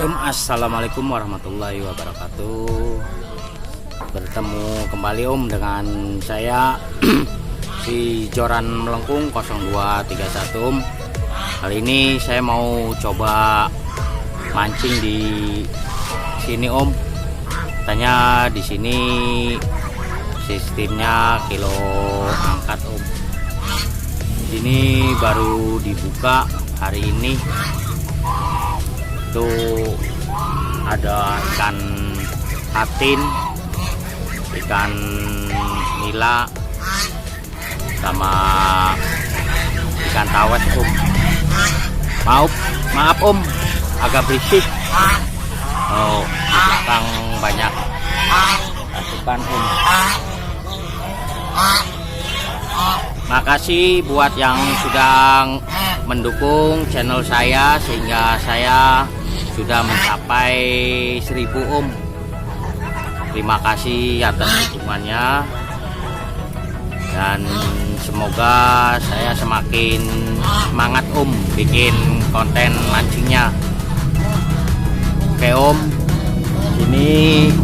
Assalamualaikum warahmatullahi wabarakatuh. Bertemu kembali dengan saya si Joran Melengkung 0231 Kali ini saya mau coba mancing di sini Katanya di sini sistemnya kilo angkat Di sini baru dibuka hari ini. Itu ada ikan patin, ikan nila, sama ikan tawes Maaf agak berisik. Ikan banyak ikan Makasih buat yang sudah mendukung channel saya sehingga saya sudah mencapai 1000 Terima kasih atas dukungannya, dan semoga saya semakin semangat bikin konten mancingnya. Oke ini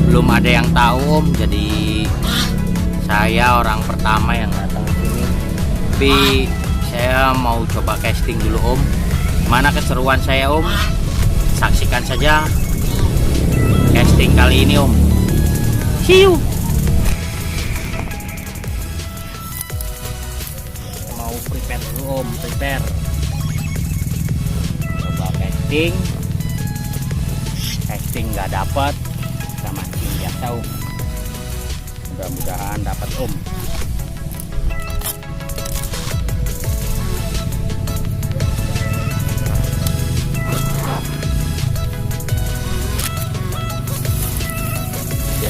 belum ada yang tahu jadi saya orang pertama yang datang ke sini. Tapi saya mau coba casting dulu Mana keseruan saya Saksikan saja casting kali ini See you. Mau prepare dulu prepare. Coba casting nggak dapat, kita mancing biasa Mudah-mudahan dapat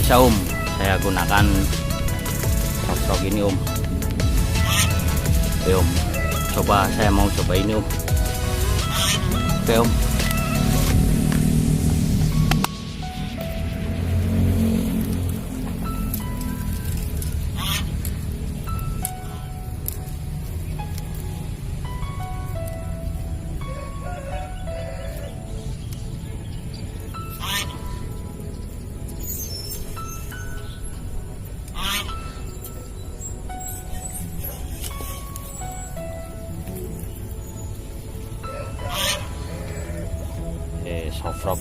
biasa saya gunakan rok ini Oke saya mau coba ini Oke soft rock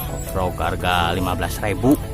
soft rock harga 15.000.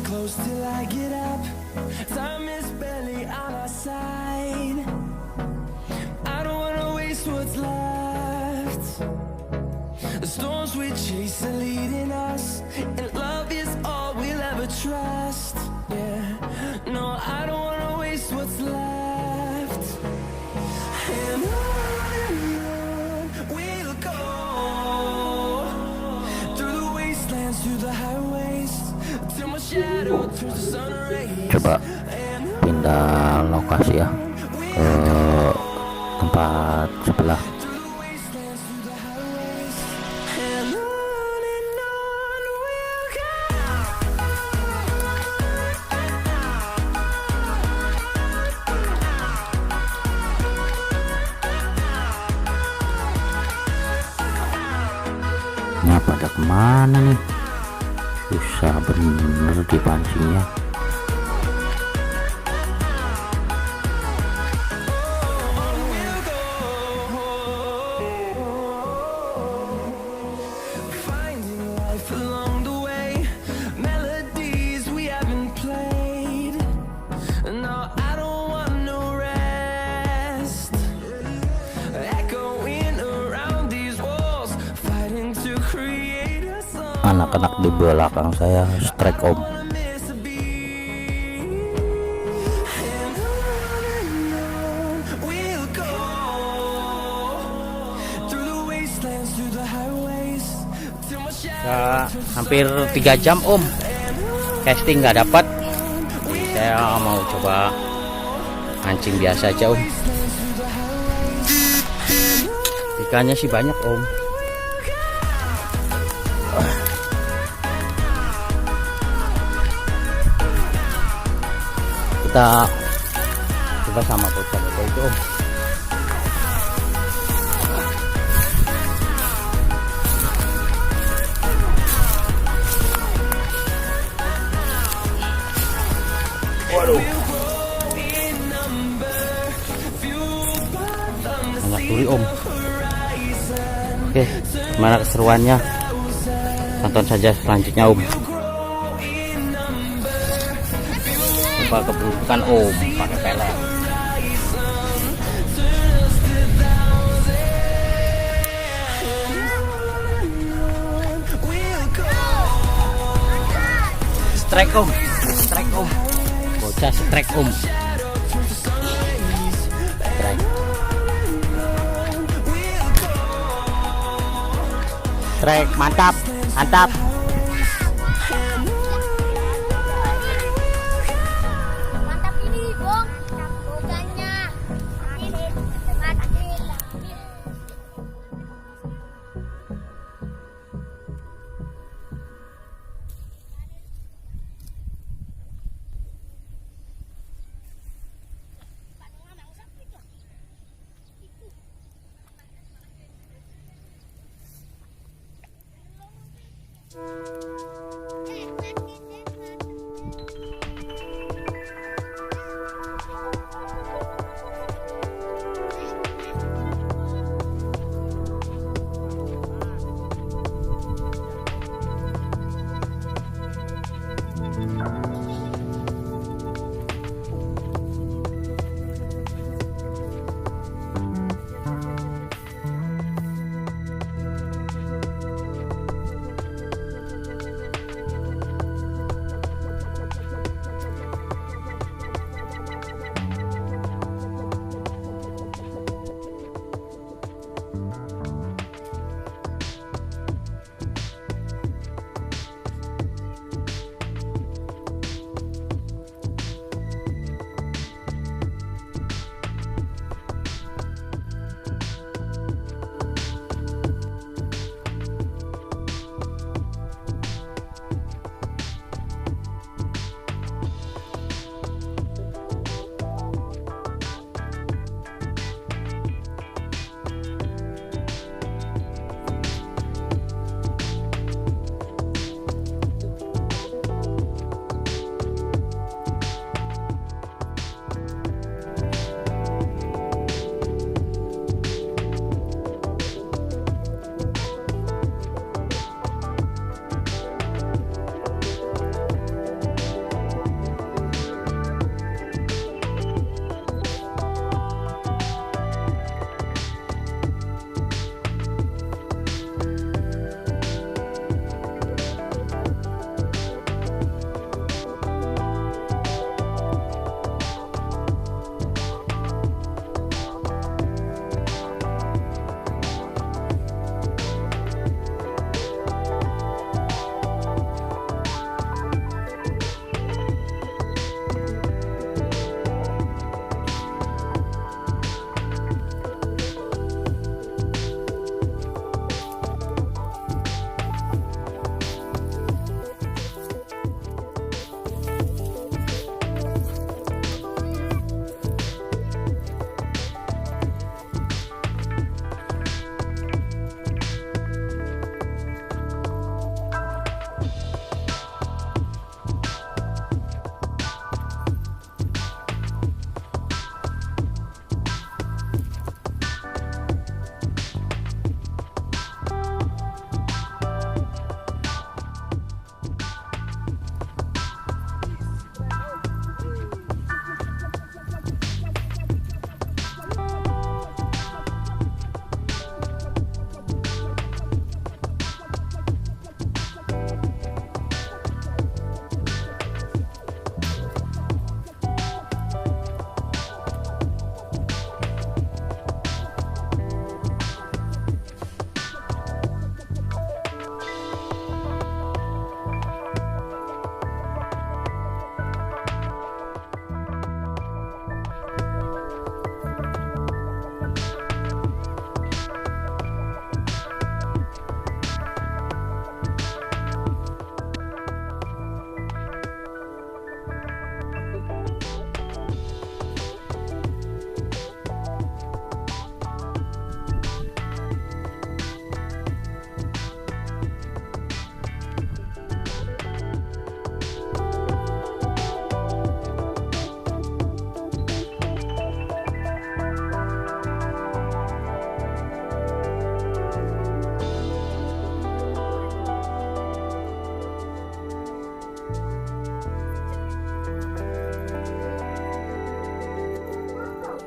Close till I get up. Time is barely on our side. I don't wanna waste what's left. The storms we chase are leading us, and love is all we'll ever trust. Yeah, no, I don't wanna waste what's left. And on we'll go through the wastelands. coba pindah lokasi ya ke tempat sebelah. Nah, pada kemana nih? Susah bener dipancingnya. Anak-anak di belakang saya strike om. Ya, hampir 3 jam om casting nggak dapat. Saya mau coba mancing biasa aja om. Ikannya sih banyak om. Kita coba sama bocah itu om. Waduh, banyak duri om. Oke, gimana keseruannya? Tonton saja selanjutnya om. Coba keburukan om pakai pelet. Strike om, strike om, bocah strike om. Strike, strike, mantap, mantap.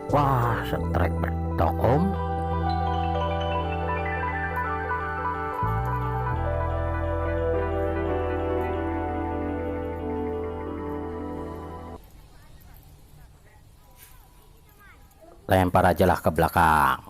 Wah, setrek betok om. Lempar aja lah ke belakang.